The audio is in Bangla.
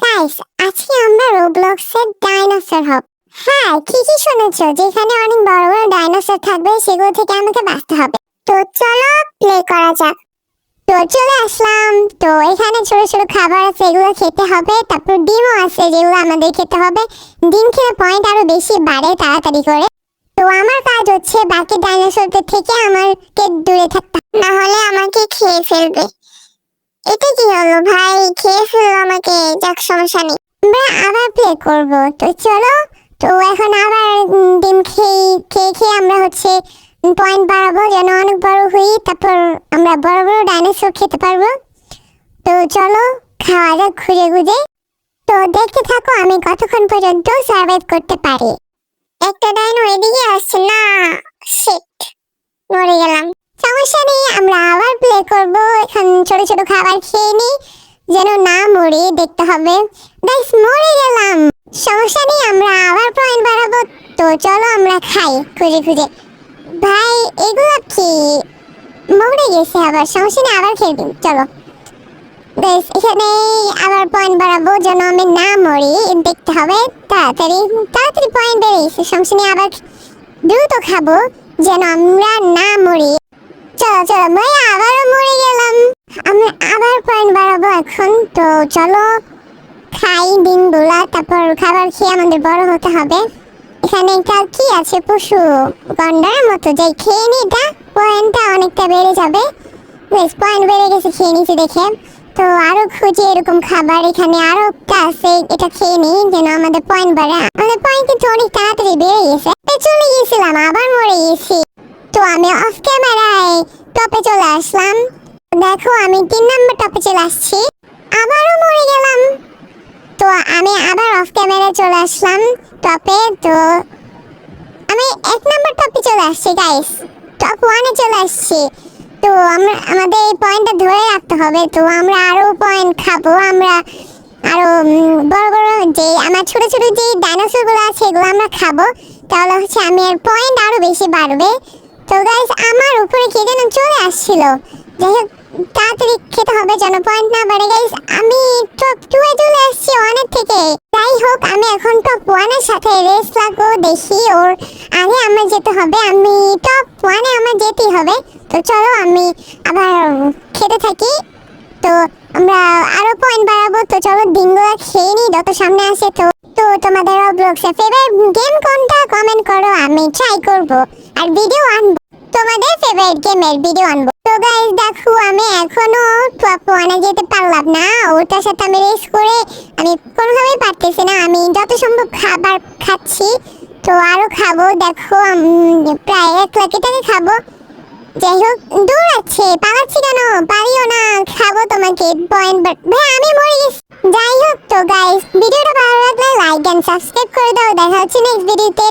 গাইস, আজকে আমরা রোবলক্সের ডাইনোসর হব। হ্যাঁ, ঠিকই শুনেছো, যেখানে অনেক বড় বড় ডাইনোসর থাকবে সেগুলো থেকে আমাকে বাঁচতে হবে। তো চলো প্লে করা যাক। তো চলে আসলাম। তো এখানে ছোট ছোট খাবার আছে, এগুলো খেতে হবে। তারপর ডিমও আছে যেগুলো আমাদের খেতে হবে। ডিম খেলে পয়েন্ট আরো বেশি বাড়ে তাড়াতাড়ি করে। তো আমার কাজ হচ্ছে বাকি ডাইনোসরদের থেকে আমাকে দূরে থাকতে, না হলে আমাকে খেয়ে ফেলবে। এটা কি হলো ভাই, খেয়ে ফেললো আমাকে। যাক, সমস্যা নেই, আমরা আবার প্লে করব। তো চলো, তো এখন আবার ডিম খেয়ে খেয়ে খেয়ে আমরা হচ্ছে পয়েন্ট বাড়াবো, যেন অনেক বড় হই, তারপর আমরা বড় বড় ডাইনোসর খেতে পারবো। তো চলো খাওয়া যাক খুঁজে খুঁজে। তো দেখতে থাকো আমি কতক্ষণ পর্যন্ত সার্ভাইভ করতে পারি। একটা ডাইনো এদিকে আসছে না, শিট, মরে গেলাম। সমস্যা নেই, আমরা আবার প্লে করব। এখন ছোট ছোট খাবার খেয়ে নিই, যেন না মরি, দেখতে হবে। গাইস, মরে গেলাম। সমস্যা নেই, আমরা আবার পয়েন্ট বাড়াবো। তো চলো আমরা খাই খুঁজে খুঁজে। ভাই এগুলো কি, মরে গেছে আবার। সমস্যা নেই, আবার খেয়ে দিন। চলো গাইস, এখানে আবার পয়েন্ট বাড়াবো যেন আমি না মরি, দেখতে হবে। তাড়াতাড়ি তাড়াতাড়ি পয়েন্ট বেড়ে গেছে। সমস্যা নেই, আবার দ্রুত খাবো যেন আমরা না মরি। চলো চলো ভাই, আবারও মরে গেলাম। আমরা আবার পয়েন্ট বাড়াবো এখন। তো চলো খাই ডিমগুলা, তারপর খাবার খেয়ে আমাদের বড় হতে হবে। এখানে একটা কি আছে, পশু গন্ডার মতো, যাই খেয়ে নি। এটা পয়েন্টটা অনেকটা বেড়ে যাবে। বেশ, পয়েন্ট বেড়ে গেছে খেয়ে নিছি দেখে। তো আরো খুঁজি এরকম খাবার। এখানে আরো একটা আছে, এটা খেয়ে নি যেন আমাদের পয়েন্ট বাড়ে। আমাদের পয়েন্ট কিন্তু অনেক তাড়াতাড়ি বেড়ে গেছে। চলে গেছিলাম, আবার মরে গেছি। তো আমি অফ ক্যামেরায় টপে চলে আসলাম। দেখো আমি 3 নম্বর টপে চলে আসছি, আবারও মরে গেলাম। তো আমি আবার অফ ক্যামেরায় চলে আসলাম টপে। তো আমি 1 নম্বর টপে চলে আসছি গাইস, টপ 1-এ চলে আসছি। তো আমরা আমাদের এই পয়েন্টটা ধরে রাখতে হবে। তো আমরা আরো পয়েন্ট খাবো। আমরা আরো বড় বড় যে আমার ছোট ছোট যে ডাইনোসর গুলো আছে এগুলো আমরা খাবো, তাহলে হচ্ছে আমি এর পয়েন্ট আরো বেশি বাড়বে। তো গাইস, আমার উপরে কে যেন চলে আসছিল। যাই হোক, তাড়াতাড়ি খেতে হবে যেন পয়েন্ট না বাড়ে। গাইস, আমি টপ 2-এ চলে আসছি 1-এর থেকে। যাই হোক, আমি এখন টপ 1-এর সাথে রেস লাগবো, দেখি ওর আগে আমার যেতে হবে। আমি টপ 1-এ আমার যেতেই হবে। তো চলো আমি আবার খেতে থাকি। তো আমরা আরো পয়েন্ট বাড়াবো। তো চলো ডিমগুলো খেয়ে নিই যত সামনে আসে। তো তো তোমাদের রবলক্সের ফেভারিট গেম কোনটা কমেন্ট করো, আমি ট্রাই করব আর ভিডিও আনবো, তোমাদের ফেভারিট গেমের ভিডিও আনবো। তো গাইস দেখো, আমি এখনো টপ 1-এ যেতে পারলাম না। ওটার সাথে আমি রেস করে আমি কোনোভাবেই পারতেছি না। আমি যত সম্ভব খাবার খাচ্ছি, তো আরো খাবো। দেখো প্রায় 1 লাখ টাকা খাবো। যাই হোক, দৌড়াচ্ছে, পালাচ্ছি কেন, পারিও না, খাবো তোমাকে পয়েন্ট। ভাই আমি মরে গেছি। যাই হোক, তো গাইস ভিডিওটা ভালো লাগলে লাইক এন্ড সাবস্ক্রাইব করে দাও। দেখা হচ্ছে নেক্সট ভিডিওতে।